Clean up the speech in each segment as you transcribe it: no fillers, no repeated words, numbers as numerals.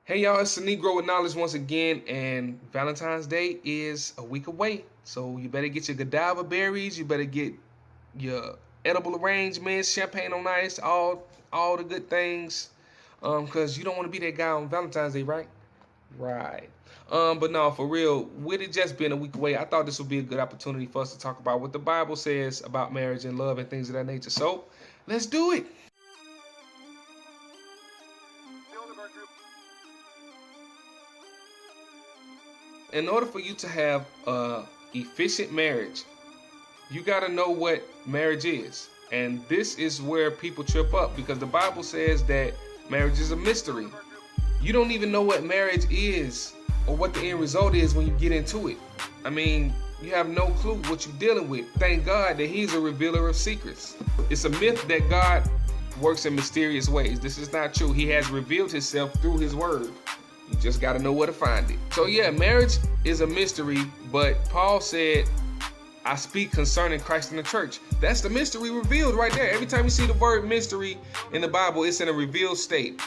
Hey y'all, it's the Negro with Knowledge once again, and Valentine's Day is a week away. So you better get your Godiva berries, you better get your edible arrangements, champagne on ice, all the good things. Cause you don't want to be that guy on Valentine's Day, right? Right. But no, for real, with it just being a week away, I thought this would be a good opportunity for us to talk about what the Bible says about marriage and love and things of that nature. So let's do it. In order for you to have a efficient marriage, you got to know what marriage is. And this is where people trip up because the Bible says that marriage is a mystery. You don't even know what marriage is or what the end result is when you get into it. I mean, you have no clue what you're dealing with. Thank God that He's a revealer of secrets. It's a myth that God works in mysterious ways. This is not true. He has revealed Himself through His word. You just got to know where to find it. So yeah, marriage is a mystery, but Paul said, I speak concerning Christ and the church. That's the mystery revealed right there. Every time you see the word mystery in the Bible, it's in a revealed state.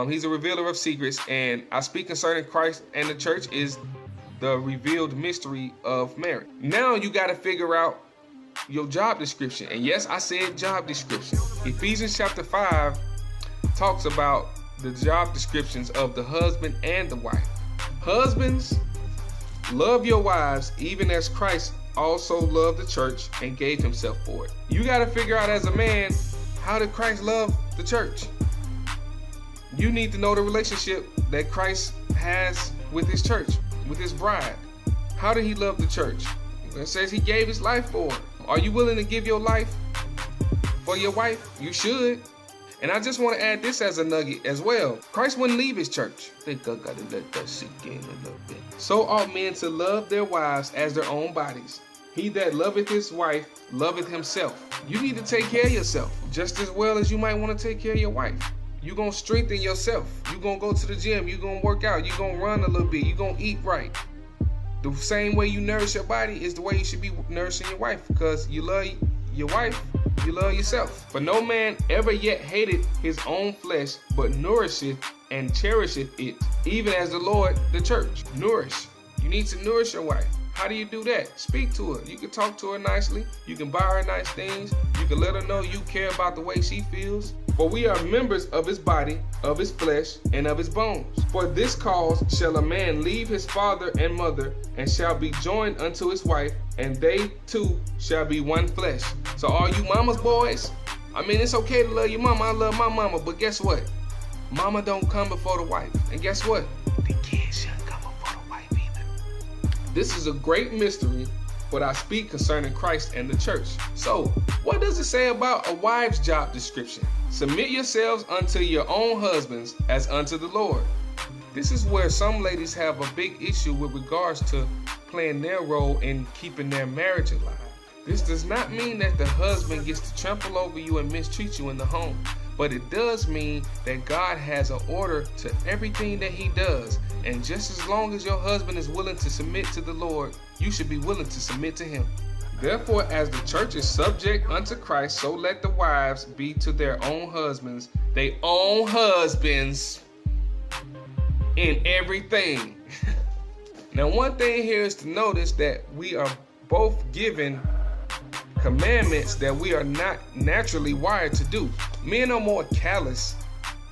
He's a revealer of secrets, and I speak concerning Christ and the church is the revealed mystery of marriage. Now you got to figure out your job description. And yes, I said job description. Ephesians chapter 5 talks about the job descriptions of the husband and the wife. Husbands, love your wives even as Christ also loved the church and gave Himself for it. You got to figure out as a man, how did Christ love the church? You need to know the relationship that Christ has with His church, with His bride. How did He love the church? It says He gave His life for it. Are you willing to give your life for your wife? You should. And I just want to add this as a nugget as well. Christ wouldn't leave His church. I think I got to let that sink in a little bit. So ought men to love their wives as their own bodies. He that loveth his wife loveth himself. You need to take care of yourself just as well as you might want to take care of your wife. You're going to strengthen yourself. You're going to go to the gym. You're going to work out. You're going to run a little bit. You're going to eat right. The same way you nourish your body is the way you should be nourishing your wife, because you love your wife, you love yourself. For no man ever yet hated his own flesh, but nourisheth and cherisheth it, even as the Lord the church. Nourish. You need to nourish your wife. How do you do that? Speak to her. You can talk to her nicely. You can buy her nice things. You can let her know you care about the way she feels. For we are members of His body, of His flesh, and of His bones. For this cause shall a man leave his father and mother, and shall be joined unto his wife, and they two shall be one flesh. So all you mama's boys, I mean, it's okay to love your mama. I love my mama, but guess what? Mama don't come before the wife. And guess what? The kids shouldn't come before the wife either. This is a great mystery, but I speak concerning Christ and the church. So, what does it say about a wife's job description? Submit yourselves unto your own husbands as unto the Lord. This is where some ladies have a big issue with regards to playing their role in keeping their marriage alive. This does not mean that the husband gets to trample over you and mistreat you in the home, but it does mean that God has an order to everything that He does. And just as long as your husband is willing to submit to the Lord, you should be willing to submit to Him. Therefore, as the church is subject unto Christ, so let the wives be to their own husbands, they own husbands in everything. Now, one thing here is to notice that we are both given commandments that we are not naturally wired to do. Men are more callous,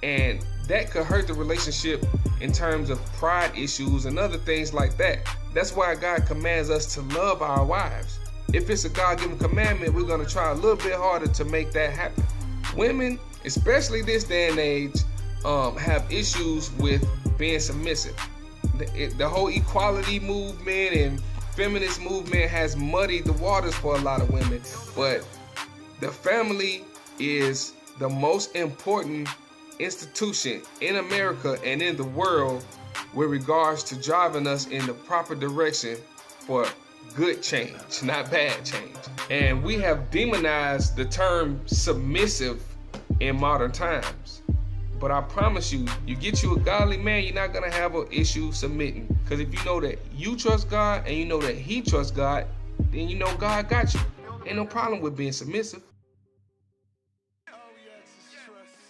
and that could hurt the relationship in terms of pride issues and other things like that. That's why God commands us to love our wives. If it's a God-given commandment, we're going to try a little bit harder to make that happen. Women, especially this day and age, have issues with being submissive. The whole equality movement and feminist movement has muddied the waters for a lot of women, but the family is the most important institution in America and in the world with regards to driving us in the proper direction for good change, not bad change. And we have demonized the term submissive in modern times. But I promise you, you get you a godly man, you're not going to have an issue submitting. Because if you know that you trust God and you know that He trusts God, then you know God got you. Ain't no problem with being submissive.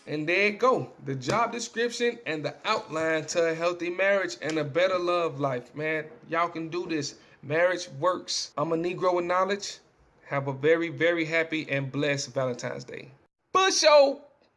And there you go. The job description and the outline to a healthy marriage and a better love life, man. Y'all can do this. Marriage works. I'm a Negro with knowledge. Have a very, very happy and blessed Valentine's Day. Busho!